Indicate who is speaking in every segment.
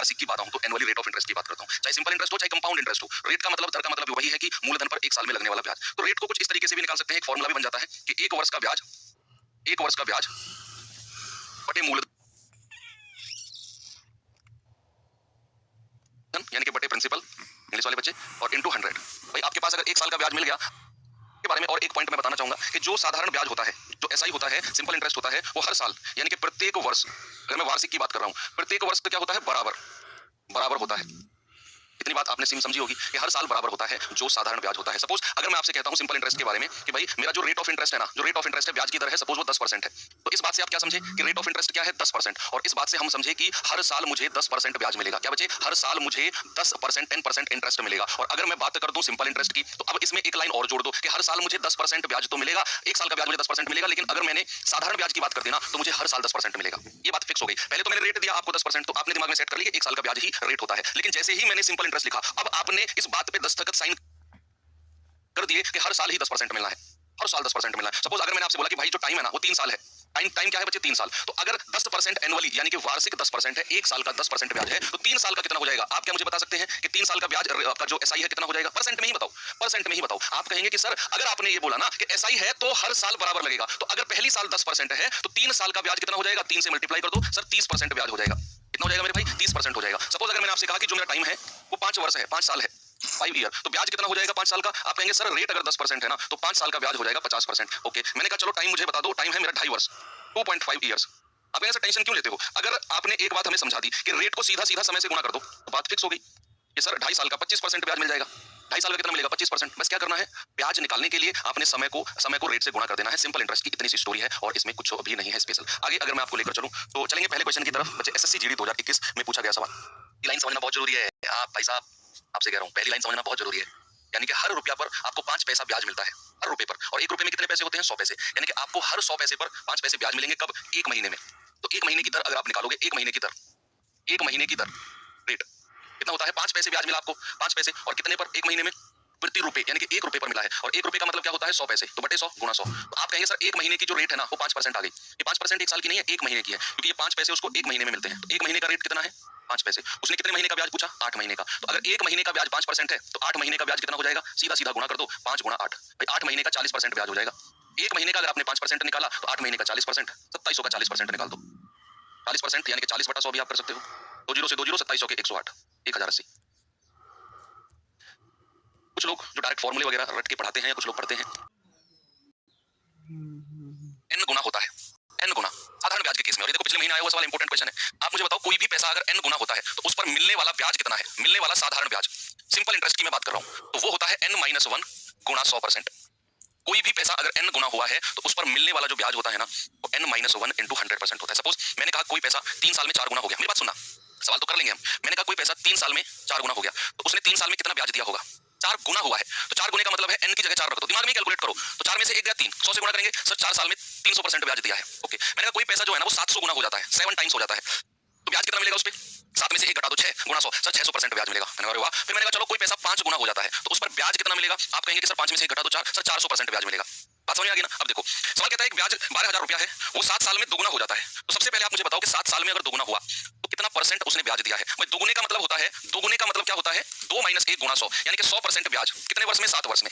Speaker 1: वार्षिक की बात आऊं तो एनुअली रेट ऑफ इंटरेस्ट की बात करता हूं, चाहे सिंपल इंटरेस्ट हो चाहे कंपाउंड इंटरेस्ट हो। रेट का मतलब, दर का मतलब वही है कि मूलधन पर एक साल में लगने वाला ब्याज। तो रेट को कुछ इस तरीके से भी निकाल सकते हैं, एक फॉर्मूला भी बन जाता है कि एक वर्ष का ब्याज बटे मूलधन यानी कि बटे प्रिंसिपल, इंग्लिश वाले बच्चे, और इनटू 100। भाई आपके पास अगर एक साल का ब्याज मिल गया के बारे में और एक पॉइंट मैं बताना चाहूंगा कि जो साधारण ब्याज होता है, जो एसआई होता है, सिंपल इंटरेस्ट होता है, वो हर साल यानी कि प्रत्येक वर्ष, अगर मैं वार्षिक की बात कर रहा हूं, प्रत्येक वर्ष क्या होता है, बराबर होता है। इतनी बात आपने समझी होगी कि हर साल बराबर होता है जो साधारण ब्याज होता है। सपोज अगर मैं आपसे कहता हूं सिंपल इंटरेस्ट के बारे में कि भाई मेरा जो रेट ऑफ इंटरेस्ट है ना, जो रेट ऑफ इंटरेस्ट है, ब्याज की दर है, सपोज वो 10% है, तो इस बात से आप क्या समझे कि रेट ऑफ इंटरेस्ट क्या है, 10%, और इस बात से हम समझे कि हर साल मुझे 10% ब्याज मिलेगा। क्या बचे, हर साल मुझे 10%, 10% इंटरेस्ट मिलेगा। और अगर मैं बात कर दूं सिंपल इंटरेस्ट की, तो अब इसमें एक लाइन और जोड़ दो कि हर साल मुझे 10% ब्याज तो मिलेगा, एक साल का ब्याज मुझे 10% मिलेगा, लेकिन अगर मैंने साधारण ब्याज की बात कर दी ना, तो मुझे हर साल 10% मिलेगा। ये बात फिक्स हो गई। पहले तो मैंने रेट दिया आपको 10%, तो आपने दिमाग में सेट कर लिया एक साल का ब्याज ही रेट होता है, लेकिन जैसे ही मैंने सिंपल इंटरेस्ट लिखा, अब आपने इस बात पे दस्तखत साइन कर दिए कि हर साल ही 10% मिलना है, हर साल 10% मिलना है। सपोज अगर मैंने आपसे बोला कि भाई जो टाइम है ना वो 3 साल है, टाइम क्या है बच्चे, 3 साल, तो अगर 10% एनुअली यानी कि वार्षिक 10% है, एक साल का 10% ब्याज है, तो 3 साल का कितना हो जाएगा? आप क्या मुझे बता सकते हैं कि 3 साल का ब्याज आपका जो एसआई है कितना हो जाएगा? परसेंट में ही बताओ, परसेंट में ही बताओ। आप कहेंगे कि सर अगर आपने ये बोला ना कि एसआई है तो हर साल बराबर लगेगा, तो अगर पहली साल 10% है तो 3 साल का ब्याज कितना हो जाएगा? 3 से मल्टीप्लाई कर दो सर, 30% ब्याज हो जाएगा। कितना हो जाएगा मेरे भाई? 30% हो जाएगा। सपोज अगर मैंने आपसे कहा कि जो मेरा टाइम है वो 5 वर्ष है, 5 साल है, 5 ईयर, तो ब्याज कितना हो जाएगा 5 साल का? आप कहेंगे सर रेट अगर 10% है ना तो 5 साल का ब्याज हो जाएगा 50%। ओके, मैंने कहा चलो टाइम मुझे बता दो, टाइम है मेरा 2.5 वर्ष, 2.5 ईयर्स। आप कहेंगे सर टेंशन क्यों लेते हो? अगर आपने एक बात हमें समझा दी कि रेट को सीधा सीधा समय से गुणा कर दो, तो बात फिक्स हो गई कि सर 2.5 साल का 25% ब्याज मिल जाएगा। 2.5 साल का कितना मिलेगा? 25%। बस क्या करना है, ब्याज निकालने के लिए आपने समय को रेट से गुणा कर देना है। सिंपल इंटरेस्ट की इतनी सी स्टोरी है और इसमें कुछ भी नहीं है स्पेशल। आगे अगर मैं आपको लेकर चलूं तो चलेंगे पहले क्वेश्चन की तरफ। बच्चे एसएससी जीडी 2021 में पूछा गया सवाल, ये लाइन समझना बहुत जरूरी है। आप भाई साहब आपसे कह रहा हूं, पहली लाइन समझना बहुत जरूरी है। यानी कि हर रुपया पर आपको 5 पैसा ब्याज मिलता है, हर रुपए पर, और 1 रुपए में कितने पैसे होते हैं? 100 पैसे। यानी कि आपको हर 100 पैसे पर 5 पैसे ब्याज मिलेंगे। कब? 1 महीने में। तो 1 महीने की दर अगर आप निकालोगे, 1 महीने की दर, 1 महीने की दर रेट कितना होता है? 5 पैसे ब्याज मिला आपको, 5 पैसे, और कितने पर? 1 महीने में, प्रति रुपए, यानी कि 1 रुपए पर मिला है, और 1 रुपए का मतलब क्या होता है? 100 पैसे, तो बटे 100 गुणा 100। तो आप कहेंगे सर 1 महीने की जो रेट है ना वो 5% आ गई। ये 5% एक साल की नहीं है, 1 महीने की है, क्योंकि ये 5 पैसे उसको 1 महीने में मिलते हैं। तो 1 महीने का रेट कितना है? 5 पैसे। उसने कितने महीने का ब्याज पूछा? 8 महीने का। तो अगर 1 महीने का ब्याज 5% है तो 8 महीने का ब्याज कितना हो जाएगा? सीधा सीधा गुणा कर दो, 5 गुणा 8, भाई 8 महीने का 40% ब्याज हो जाएगा। 1 महीने का अगर आपने 5% निकाला तो 8 महीने का 40%, 2700 का 40% निकाल दो। 40% यानी कि 40/100 भी आप कर सकते हो। 2 जीरो से 2 जीरो, 2700 के 108, 1080। कुछ लोग जो डायरेक्ट फॉर्मूले वगैरह रट के पढ़ाते हैं या कुछ लोग पढ़ते हैं, n गुना होता है, n गुना साधारण ब्याज के केस में। और ये देखो पिछले महीने आया हुआ सवाल, इंपॉर्टेंट क्वेश्चन है। आप मुझे बताओ कोई भी पैसा अगर n गुना होता है तो उस पर मिलने वाला ब्याज कितना है? मिलने वाला साधारण ब्याज, सिंपल इंटरेस्ट की मैं बात कर रहा हूं, तो वो होता है n-1 गुणा 100%। कोई भी पैसा अगर n गुना हुआ है तो उस पर मिलने वाला जो ब्याज होता है ना वो n-1 इंटू 100% होता है। सपोज मैंने कहा कोई पैसा 3 साल में 4 गुना हो गया, मेरी बात सुनना, सवाल तो कर लेंगे हम। मैंने कहा कोई पैसा 3 साल में 4 गुना हो गया, तो उसने 3 साल में कितना ब्याज दिया होगा? 4 गुना हुआ है, तो 4 गुने का मतलब है n की जगह 4 रख दो, दिमाग में कैलकुलेट करो, तो 4 में से 1 गया 3, 100 से गुणा करेंगे सर, 4 साल में 300% ब्याज दिया है। ओके, मैंने कहा कोई पैसा जो है ना वो 700 गुना हो जाता है, 7 टाइम्स हो जाता है, तो ब्याज कितना मिलेगा उस पर? 7 में से 1 घटा दो, 6 गुणा 100, सर 600% ब्याज मिलेगा। मैंने कहा वाह। फिर मैंने कहा चलो कोई पैसा 5 गुना हो जाता है तो उस पर ब्याज कितना मिलेगा? आप कहेंगे कि सर 5 में से 1 घटा दो 4, सर 400% ब्याज मिलेगा। बात समझ में आ गई ना? अब देखो सवाल कहता है एक ब्याज 12,000 रुपया है, वो 7 साल में दोगुना हो जाता है, तो सबसे पहले आप मुझे बताओ कि 7 साल में अगर दोगुना हुआ तो कितना परसेंट उसने ब्याज दिया है? भाई दोगुने का मतलब होता है, दोगुने का मतलब क्या होता है? 2 माइनस 1 गुणा 100, यानी कि 100% ब्याज कितने वर्ष में? 7 वर्ष में।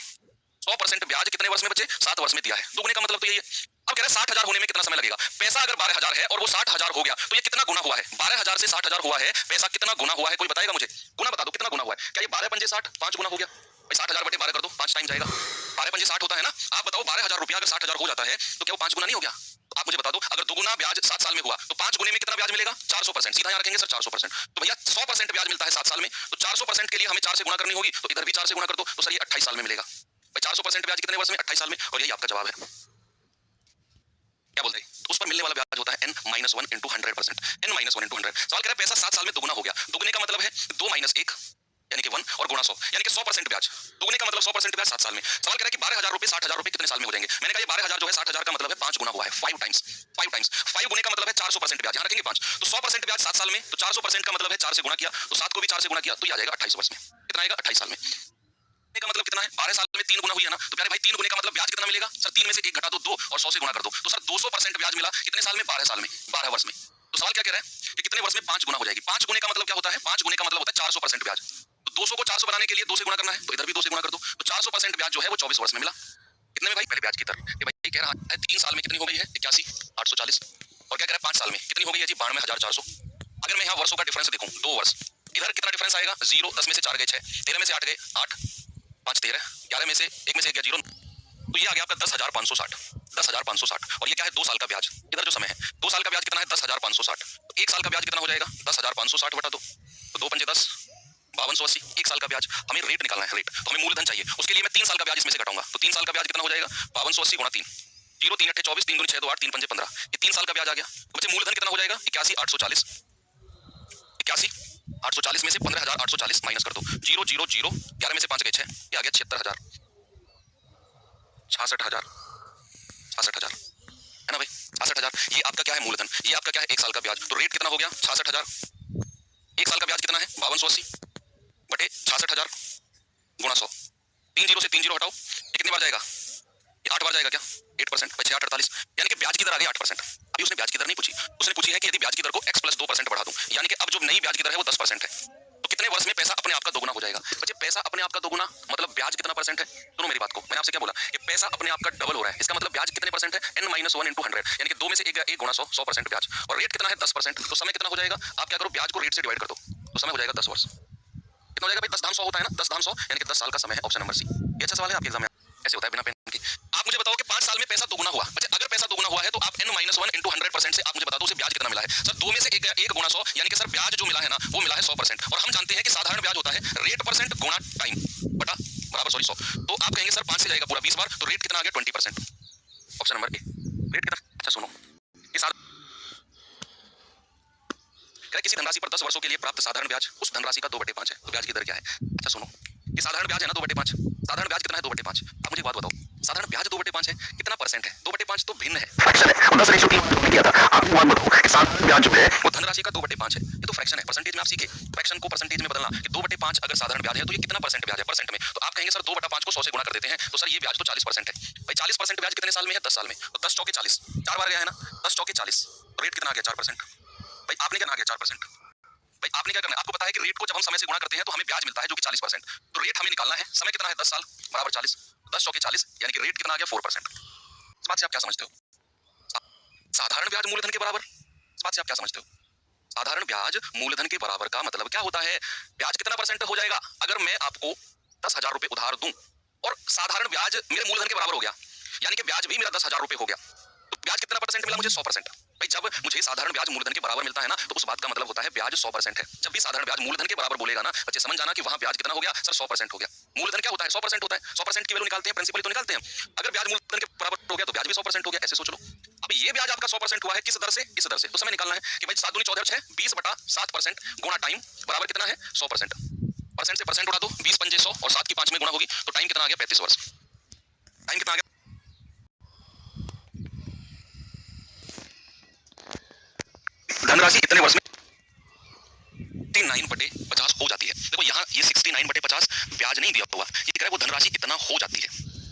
Speaker 1: 100% ब्याज कितने वर्ष में बचे? 7 वर्ष में दिया है। दोगुने का मतलब तो यही है। अब कह रहे हैं 60,000 होने में कितना समय लगेगा? पैसा अगर 12,000 है और वो 60,000 हो गया तो ये कितना गुना हुआ है? 12,000 से 60,000 हुआ है, पैसा कितना गुना हुआ है? कोई बताएगा मुझे? गुना बता दो कितना गुना हुआ है? क्या ये 12 पंजे 60, 5 गुना हो गया? भाई 60,000 बटे 12 कर दो, 5 टाइम जाएगा। 12 पंजे 60 होता है ना? आप बताओ 12,000 रुपया अगर 60,000 हो जाता है तो क्या वो 5 गुना नहीं हो गया? तो आप मुझे बता दो अगर दोगुना ब्याज 7 साल में हुआ तो 5 गुने में कितना ब्याज मिलेगा? 400%। सीधा यहाँ रखेंगे सर 400%। तो भैया 100% ब्याज मिलता है 7 साल में, तो 400% के लिए हमें 4 से गुणा करनी होगी, तो इधर भी 4 से गुणा कर दो, तो सर ये 28 साल में मिलेगा। भाई 400% ब्याज कितने वर्ष में? 28 साल में, और यही आपका जवाब है। क्या बोलते हैं? तो उस पर मिलने वाला ब्याज होता है n-1 इंटू 100%, n-1 इंटू 100। सवाल कह रहा है पैसा 7 साल में दोगुना हो गया, दोगुने का मतलब है 2 माइनस 1 यानी कि 1 और गुणा 100 यानी कि 100% ब्याज। दोगुने का मतलब 100% ब्याज 7 साल में। सवाल कह रहा है कि 12,000 रुपए 60,000 रुपए कितने साल में हो जाएंगे? मैंने कहा ये 12,000 जो है 60,000 का मतलब है 5 गुना हुआ है, 5 टाइम्स। 5 गुने का मतलब है 400% ब्याज, यहाँ रखेंगे 5, तो 100% ब्याज 7 साल में, तो 400% का मतलब है 4 से गुणा किया, तो 7 को भी 4 से गुणा किया, तो ये आ जाएगा 28 वर्ष में। कितना आएगा? 28 साल में। का मतलब कितना है? 12 साल में 3 गुना हुई है ना, तो प्यारे भाई 3 गुने का मतलब ब्याज कितना मिलेगा? सर 3 में से 1 घटा दो 2 और 100 से गुणा कर दो, तो सर 200% ब्याज मिला। कितने साल में? 12 साल में, 12 वर्ष में। तो सवाल क्या कह रहा है कि कितने वर्ष में 5 गुना हो जाएगी? 5 गुने का मतलब क्या होता है? 5 गुने का मतलब होता है 400% ब्याज। तो 200 को 400 बनाने के लिए 2 से गुणा करना है, तो इधर भी 2 से गुणा कर दो, तो 400% ब्याज जो है वो 24 वर्ष में मिला। कितने में भाई? पहले ब्याज की दर, ये भाई कह रहा है 3 साल में कितनी हो गई है 81,840, और क्या कह रहा है 5 साल में कितनी हो गई है जी 92,400। अगर मैं यहाँ वर्षों का डिफरेंस देखूं, 2 वर्ष, इधर कितना डिफरेंस आएगा? 0, 10 में से 4 गए 6, 13 में से 8 गए 8, 5 13, 11 में से 1 में से 1 गया 0, तो ये आ गया आपका 10,560, 10,560। और ये क्या है? 2 साल का ब्याज। इधर जो समय है 2 साल का ब्याज कितना है? 10,560। तो 1 साल का ब्याज कितना हो जाएगा? 10,560 बटा 2, तो 2 पंजे 10, 5280। 1 साल का ब्याज। हमें रेट निकालना है, रेट, तो हमें मूलधन चाहिए, उसके लिए मैं 3 साल का ब्याज इसमें से घटाऊंगा, तो 3 साल का ब्याज कितना हो जाएगा? 5280 गुणा 3, 0 3 8 24, 3 दूनी 6 2 8, 3 पंजे 15, ये 3 साल का ब्याज आ गया। तो बच्चे मूलधन कितना हो जाएगा? 81,840, 81,840 में से 15,840 माइनस कर दो, 0 0 0, 11 में से 5 गए 6, ये आ गया 76,000, 66,000, 66,000 है ना भाई, 66,000। ये आपका क्या है? मूलधन। ये आपका क्या है? 1 साल का ब्याज। तो रेट कितना हो गया? 66,000। 1 साल का ब्याज कितना है? 5280 बटे 66,000 गुणा 100, 3 0 से 3 0 हटाओ, ये कितनी बार जाएगा? ये 8 बार जाएगा क्या? 8%, 6 8 48, यानी कि ब्याज की दर आ गई 8%। अभी उसने ब्याज की दर नहीं पूछी, उसने पूछी है कि यदि ब्याज की दर को x + 2% बढ़ा दूं, यानी कि अब जो नई ब्याज की दर है वो 10% है, तो कितने वर्ष में पैसा अपने आप का दोगुना हो जाएगा? बच्चे पैसा अपने आप का दोगुना मतलब ब्याज कितना परसेंट है? सुनो मेरी बात को, मैंने आपसे क्या बोला कि पैसा अपने आप का डबल हो रहा है, इसका मतलब ब्याज कितने परसेंट है? n - 1 × 100, यानी कि 2 में से 1 गुणा 100, 100% ब्याज। और रेट कितना है? 10%। तो समय कितना हो जाएगा? आप क्या करो, ब्याज को रेट से डिवाइड कर दो, तो समय हो जाएगा 10 वर्ष। कितना हो जाएगा भाई? 10 धाम 100 होता है ना, 10 धाम 100 यानी कि 10 साल का समय है। Option number C. ये अच्छा सवाल है आपके एग्जाम में, ऐसे होता है बिना पेन के। आप मुझे बताओ कि 5 साल में पैसा दोगुना हुआ। बच्चे अगर पैसा दोगुना हुआ है तो आप n - 1 × 100% से आप मुझे बता दो उसे ब्याज कितना मिला है। सर 2 में से 1 गुणा 100, यानी कि सर ब्याज जो मिला है ना वो मिला है 100%, और हम जानते हैं कि साधारण ब्याज होता है रेट परसेंट गुणा टाइम बटा बराबर 100। तो आप कहेंगे सर 5 से जाएगा पूरा 20 बार, तो रेट कितना आ गया? 20%। Option number A. रेट कितना? अच्छा सुनो, किसी धनराशि पर 10 वर्षों के लिए प्राप्त साधारण ब्याज उस धनराशि का 2/5 है, तो ब्याज की दर क्या है? अच्छा सुनो, ये साधारण ब्याज है ना 2/5, साधारण ब्याज कितना है? 2/5। अब मुझे बात बताओ, साधारण ब्याज 2/5 है, कितना परसेंट है? 2/5 तो भिन्न है, फ्रैक्शन है, और 10/3 किया था। आपको बात बताओ कि साधारण ब्याज जो है वो धनराशि का 2/5 है, ये तो फ्रैक्शन है। परसेंटेज में आप सीखे फ्रैक्शन को परसेंटेज में बदलना कि 2/5 अगर साधारण ब्याज है तो ये कितना परसेंट ब्याज है परसेंट में। तो आप कहेंगे सर 2/5 को 100 से गुणा कर देते हैं, तो सर ये ब्याज तो 40% है। भाई 40% ब्याज कितने साल में है? 10 साल में, तो 10 चौके 40, 4 बार गया है ना, 10 चौके 40, रेट कितना आ गया? 4%। भाई आपने क्या आ गया? 4%। भाई आपने क्या करना है? आपको पता है कि रेट को जब हम समय से गुणा करते हैं तो हमें ब्याज मिलता है जो कि 40%, तो रेट हमें निकालना है। समय कितना है? 10 साल बराबर 40, 10 चौके 40, यानी कि रेट कितना आ गया? 4%। इस बात से आप क्या समझते हो? साधारण ब्याज मूलधन के बराबर। इस बात से आप क्या समझते हो? साधारण ब्याज मूलधन के बराबर का मतलब क्या होता है? ब्याज कितना परसेंट हो जाएगा? अगर मैं आपको 10,000 रुपए उधार दूं और साधारण ब्याज मेरे मूलधन के बराबर हो गया, यानी कि ब्याज भी मेरा 10,000 रुपए हो गया, तो ब्याज कितना परसेंट मिला मुझे? 100%। भाई जब मुझे साधारण ब्याज मूलधन के बराबर मिलता है ना, तो उस बात का मतलब होता है ब्याज 100% है। जब भी साधारण ब्याज मूलधन के बराबर बोलेगा ना बच्चे, समझ जाना कि वहां ब्याज कितना हो गया? सर 100% हो गया। मूलधन क्या होता है? 100% होता है। 100% की वैल्यू निकालते हैं, प्रिंसिपल तो निकालते हैं। अगर ब्याज मूलधन के बराबर हो गया तो ब्याज भी 100% हो गया, ऐसे सोच लो। अब ये ब्याज आपका 100% हुआ है, किस दर से? इस दर से। तो समय निकालना है कि भाई 7 दूनी 14 6, 20/7% गुणा टाइम बराबर कितना है? 100%। परसेंट से परसेंट उड़ा दो, 20 पंजे 100 और 7 की 5 में गुणा होगी, तो टाइम कितना आ गया? 35 वर्ष। टाइम कितना आ गया? धनराशि इतने वर्ष में 69/50 हो जाती है। देखो यहाँ ये 69/50 ब्याज नहीं दिया हुआ, ये कह रहा है वो धनराशि इतना हो जाती है,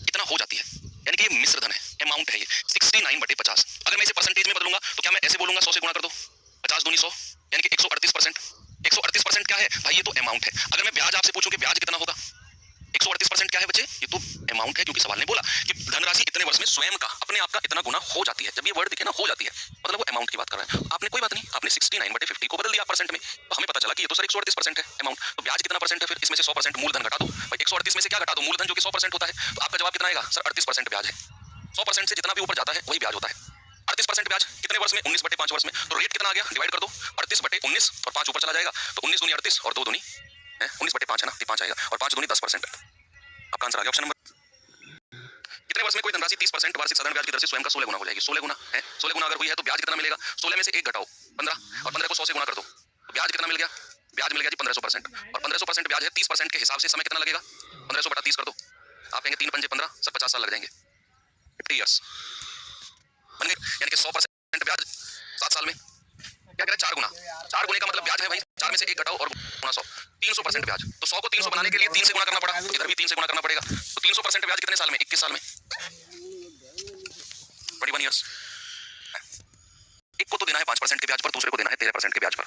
Speaker 1: इतना हो जाती है, यानी कि ये मिश्र धन है, अमाउंट है ये 69/50। अगर मैं इसे परसेंटेज में बदलूंगा तो क्या मैं ऐसे बोलूंगा 100 से गुणा कर दो, 50 दूनी 100, यानी कि 138%। 138% क्या है भाई? ये तो अमाउंट है। अगर मैं ब्याज आपसे पूछूं कि ब्याज कितना होगा, 138% क्या है बच्चे? ये तो अमाउंट है, क्योंकि सवाल ने बोला कि धनराशि इतने वर्ष में स्वयं का अपने आप का इतना गुना हो जाती है। जब ये वर्ड दिखे ना हो जाती है, मतलब वो अमाउंट की बात कर रहा है। आपने कोई बात नहीं, आपने 69/50 को बदल दिया परसेंट में, तो हमें पता चला कि ये तो सर 138% है अमाउंट। तो ब्याज कितना परसेंट है फिर? इसमें से 100% मूलधन घटा दो। भाई 138 में से क्या घटा दो? मूलधन, जो कि 100% होता है। तो आपका जवाब कितना आएगा? सर 38% ब्याज है। 100% से जितना भी ऊपर जाता है वही ब्याज होता है। 38% ब्याज कितने वर्ष में? 19/5 वर्ष में। तो रेट कितना आ गया? डिवाइड कर दो, 38/19 और 5 ऊपर चला जाएगा, तो 19 दूनी 38 और 2 दूनी 19/5 है ना, 5 आएगा, और 5 दूनी 10%। आपका आंसर आ गया ऑप्शन नंबर। कितने वर्ष में कोई धनराशि 30% वार्षिक साधारण ब्याज की दर से स्वयं का 16 गुना हो जाएगी? 16 गुना है, 16 गुना अगर हुई है तो ब्याज कितना मिलेगा? 16 में से 1 घटाओ 15, और 15 को 100 से गुणा कर दो, तो ब्याज कितना मिल गया? ब्याज मिल गया जी 1500%, और 1500% ब्याज है 30% के हिसाब से। समय कितना लगेगा? 1500 बटा 30 कर दो, आप कहेंगे 3 पंजे 15, सर 50 साल लग जाएंगे, 50 ईयर्स बन गए, यानी कि 100% ब्याज 7 साल में। क्या कह रहा है? 4 गुना। 4 गुने का मतलब ब्याज है भाई 4 में से 1 घटाओ और गुणा 100, 300% ब्याज। तो 100 को 300 बनाने के लिए 3 से गुणा करना पड़ा, तो इधर भी 3 से गुणा करना पड़ेगा। तो 300% ब्याज कितने साल में? 21 साल में, 21 ईयर्स। एक को तो देना है 5% के ब्याज पर, दूसरे को देना है 13% के ब्याज पर।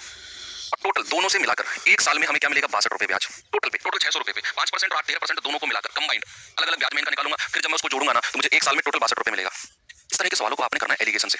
Speaker 1: और टोटल दोनों से मिलाकर एक साल में हमें क्या मिलेगा, 62 रुपए ब्याज टोटल 600 रुपए पे 5% और 13% दोनों को मिलाकर कंबाइंड अलग अलग ब्याज मैं इनका निकालूंगा, फिर जब मैं उसको जोड़ूंगा ना तो मुझे एक साल में टोटल 62 रुपए मिलेगा। इस तरह के सवालों को आपने करना है एलिगेशन से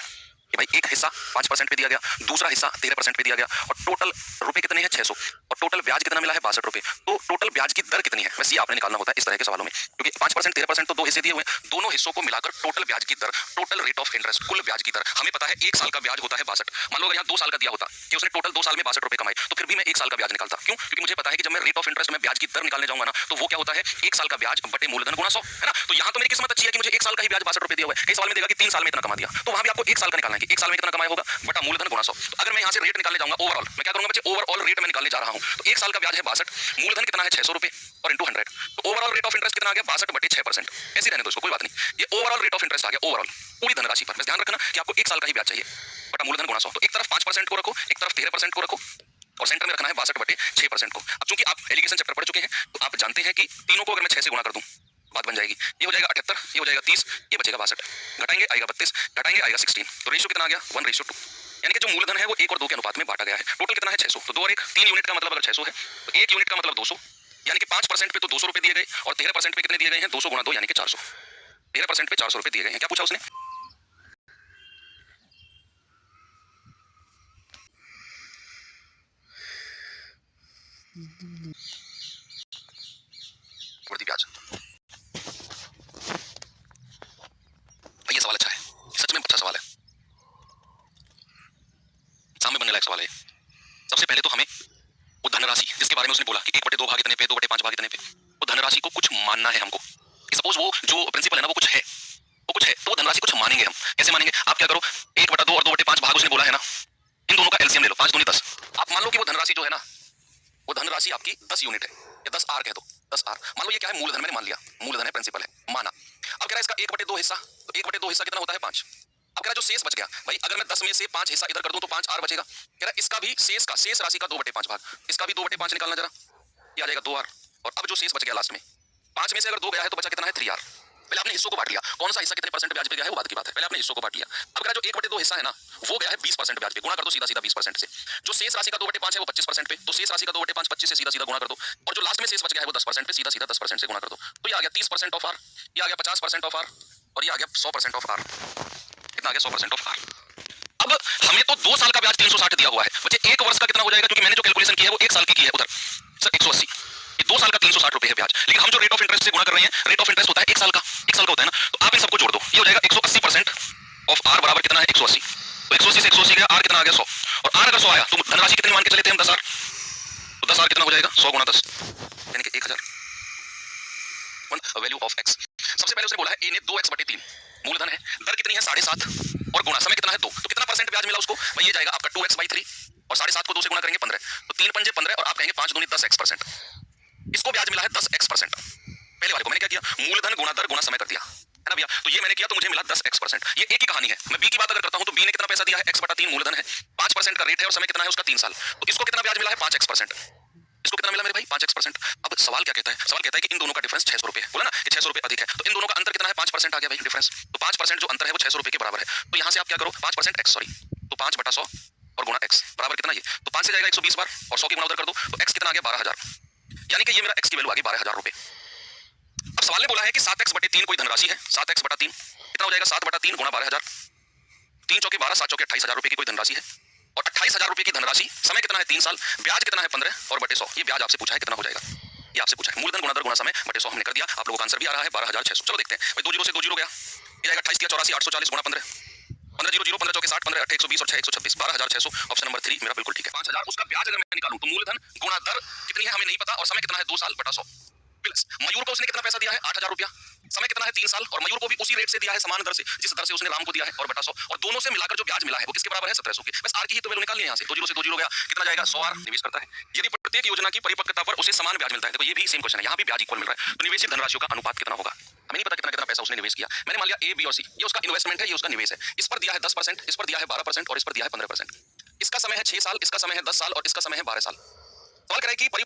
Speaker 1: कि भाई एक हिस्सा 5% पे दिया गया, दूसरा हिस्सा 13% पे दिया गया और टोटल रुपए कितने हैं 600 और टोटल ब्याज कितना मिला है 62 रुपए, तो टोटल ब्याज की दर कितनी है बस ये आपने निकालना होता है इस तरह के सवालों में, क्योंकि 5% 13% तो दो हिस्से दिए हुए हैं, दोनों हिस्सों को मिलाकर टोटल ब्याज की दर, टोटल रेट ऑफ इंटरेस्ट, कुल ब्याज की दर हमें पता है एक साल का ब्याज होता है 62। मान लो अगर यहाँ 2 साल का दिया होता कि उसने टोटल 2 साल में 62 रुपए कमाए तो फिर भी मैं एक साल का ब्याज निकालता, क्यों? क्योंकि मुझे पता है कि जब मैं रेट ऑफ इंटरेस्ट में ब्याज की दर निकालने जाऊंगा ना तो वो क्या होता है एक साल का ब्याज बटे मूलधन गुणा 100, है ना। तो यहाँ तो मेरी किस्मत अच्छी है कि मुझे एक साल का ही ब्याज 62 रुपए दिया हुआ है, कई सवाल में देगा कि 3 साल में इतना कमा दिया, तो वहां भी आपको एक साल का निकालना है कि एक साल में कितना कमाया होगा बटा मूलधन गुणा 100। तो अगर मैं यहाँ से रेट निकालने जाऊंगा ओवरऑल, मैं क्या करूंगा बच्चे, ओवरऑल रेट मैं निकालने जा रहा हूं, तो एक साल का ब्याज है 62, मूलधन कितना है 600 रुपए और इंटू 100, तो ओवरऑल रेट ऑफ इंटरेस्ट कितना आ गया 62 बटे 6%। ऐसे रहने दो इसको, कोई बात नहीं, ये ओवरऑल रेट ऑफ इंटरेस्ट आ गया ओवरऑल पूरी धनराशि पर। बस ध्यान रखना कि आपको एक साल का ही ब्याज चाहिए बटा मूलधन गुणा 100, तो एक तरफ 5% को रखो, एक तरफ 13% को रखो और सेंटर में रखना है 62 बटे 6% को। अब चूंकि आप एलिगेशन चैप्टर पढ़ चुके हैं तो आप जानते हैं कि तीनों को अगर मैं 6 से गुणा कर दूं बात बन जाएगी, ये हो जाएगा 78, ये हो जाएगा 30, ये बचेगा 62, घटाएंगे आएगा 32, घटाएंगे आएगा 16, तो रेशियो कितना आ गया 1:2, यानी कि जो मूलधन है वो 1 और 2 के अनुपात में बांटा गया है। टोटल कितना है 600, तो 2 और 1 3 यूनिट का मतलब अगर 600 है तो 1 यूनिट का मतलब 200, यानी कि 5% पे तो 200 रुपए दिए गए और 13% पे कितने दिए गए हैं 200 गुणा 2 यानी कि 400, 13% पे 400 रुपए दिए गए हैं। क्या पूछा उसने, बढ़ती ब्याज, ये सवाल अच्छा है, सच में अच्छा सवाल है, सामने बनने लायक सवाल है। सबसे पहले तो हमें वो धनराशि जिसके बारे में उसने बोला कि 1/2 भाग इतने पे 2/5 भाग इतने पे, वो धनराशि को कुछ मानना है हमको, सपोज वो जो प्रिंसिपल है ना वो कुछ है, वो कुछ है तो वो धनराशि कुछ मानेंगे हम। कैसे मानेंगे, आप क्या करो 1/2 और 2/5 भाग उसने बोला है ना, इन दोनों का एलसीएम ले लो, 5 दूनी 10। आप मान लो कि वो धनराशि जो है ना वो धनराशि आपकी 10 यूनिट है या 10 आर कह दो, 10 आर मान लो, ये क्या है मूलधन, मैंने मान लिया मूलधन है, प्रिंसिपल है माना। अब कह रहा है इसका 1/2 हिस्सा, तो 1/2 हिस्सा कितना होता है 5। अब कह रहा जो शेष बच गया भाई, अगर मैं 10 में से 5 हिस्सा इधर कर दूं तो 5 आर बचेगा। कह रहा इसका भी शेष राशि का 2/5 भाग, इसका भी 2/5 निकालना जरा, ये आ जाएगा 2 आर, और अब जो शेष बच गया लास्ट में 5 में से अगर 2 गया है तो बचा कितना है 3 आर। पहले आपने हिस्सों को बांट लिया, कौन सा हिस्सा कितने परसेंट ब्याज पे गया है वो बात की बात है, पहले आपने हिस्सों को बांट लिया। अब कह रहा जो 1/2 हिस्सा है ना वो गया है 20% ब्याज पे, गुणा कर दो सीधा सीधा 20% से। जो शेष राशि का 2/5 है वो 25% पे, तो शेष राशि का 2/5 25 से सीधा सीधा गुणा कर दो, और जो लास्ट में शेष बच गया है वो 10% पे, सीधा सीधा 10% से गुणा कर दो, तो ये आ गया 30% ऑफ आर, ये आ गया 50% ऑफ आर, और ये आ गया 100% ऑफ आर। कितना आ गया 100% ऑफ आर। अब हमें तो 2 साल का ब्याज 360 दिया हुआ है, बच्चे 1 वर्ष का कितना हो जाएगा, क्योंकि मैंने जो कैलकुलेशन की है वो 1 साल की है उधर सर 180, ये 2 साल का 360 रुपए है ब्याज, लेकिन हम जो रेट ऑफ इंटरेस्ट से गुणा कर रहे हैं, रेट ऑफ इंटरेस्ट होता है 1 साल का, 1 साल का होता है ना, तो आप इन सबको जोड़ दो, ये हो जाएगा 180% ऑफ आर बराबर कितना है 180, तो 180 से 180 गया, आर कितना आ गया 100, और आर अगर 100 आया तो धनराशि कितनी मान के चले थे हम 10 आर, तो 10 आर कितना हो जाएगा 100 गुणा 10 यानी कि 1000, वैल्यू ऑफ एक्स। सबसे पहले उसने बोला है ए ने 2x/3 मूलधन है, दर कितनी है 7.5 और गुणा समय कितना है 2, तो कितना परसेंट ब्याज मिला उसको भाई, ये जाएगा आपका 2x/3 और 7.5 को 2 से गुणा करेंगे 15, तो 3 पंजे 15 और आप कहेंगे 5 दूनी 10x%, इसको ब्याज मिला है 10x%। पहले वाले को मैंने क्या किया, मूलधन गुणा दर गुणा समय कर दिया है ना भैया, तो ये मैंने किया तो मुझे मिला 10x%। ये एक ही कहानी है। मैं बी की बात अगर करता हूं तो बी ने कितना पैसा दिया है x/3 मूलधन है, 5% का रेट है और समय कितना है उसका 3 साल, तो इसको कितना ब्याज मिला है 5x%, इसको कितना मिला मेरे भाई 5x%। अब सवाल क्या कहता है, सवाल कहता है कि इन दोनों का डिफरेंस 600 रुपए है, बोला ना कि 600 रुपए अधिक है, तो इन दोनों का अंतर कितना है 5% आ गया भाई डिफरेंस, तो 5% जो अंतर है वो 600 रुपए के बराबर है। तो यहाँ से आप क्या करो 5% x, सॉरी, तो 5/100 और गुणा x बराबर कितना, ये तो 5 से जाएगा 120 बार और 100 की गुणा उधर कर दो, तो x कितना आ गया 12,000, यानी कि ये मेरा x की वैल्यू आ गई 12,000 रुपए। अब सवाल ने बोला है कि 7x/3 कोई धनराशि है, 7x/3 कितना हो जाएगा 7/3 गुणा 12,000, 3 चौके 12, 7 चौके 28,000 रुपए की कोई धनराशि है, और 28,000 रुपए की धनराशि, समय कितना है 3 साल, ब्याज कितना है 15 और बटे 100, ये ब्याज आपसे पूछा है कितना हो जाएगा, ये आपसे पूछा है। मूलधन गुणा दर गुणा समय बटे 100 हमने कर दिया, आप लोगों का आंसर भी आ रहा है 12,600। चलो देखते हैं भाई, 2 जीरो से 2 जीरो गया, ये जाएगा 28 84 840 गुणा 15, 15 0 0 15 चौके 60, 15 8 120 और 6 126, 12,600। ऑप्शन नंबर 3 मेरा बिल्कुल ठीक है। 5,000 उसका ब्याज अगर मैं निकालूं तो मूलधन गुणा दर कितनी है हमें नहीं पता, और समय कितना है 2 साल बटा 100 प्लस मयूर को उसने कितना पैसा दिया है 8,000 रुपया, समय कितना है 3 साल, और मयूर को भी उसी रेट से दिया है समान दर से जिस दर से उसने राम को दिया है, और बटा 100, और दोनों से मिलाकर जो ब्याज मिला है वो किसके बराबर है 1700 के। बस आर की ही तो वैल्यू निकालनी है यहाँ से, 2 जीरो से 2 जीरो गया, कितना जाएगा 100 आर निवेश करता है, यदि प्रत्येक योजना की परिपक्वता पर उसे समान ब्याज मिलता है, देखो ये भी सेम क्वेश्चन है, यहाँ भी ब्याज इक्वल मिल रहा है, तो निवेशित धनराशियों का अनुपात कितना होगा, हमें नहीं पता कितना कितना पैसा उसने निवेश किया, मैंने मान लिया ए बी और सी, ये उसका इन्वेस्टमेंट है, ये उसका निवेश है, इस पर दिया है 10%, इस पर दिया है 12% और इस पर दिया है 15%, इसका समय है 6 साल, इसका समय है 10 साल और इसका समय है 12 साल। सवाल करें कि परिपक्व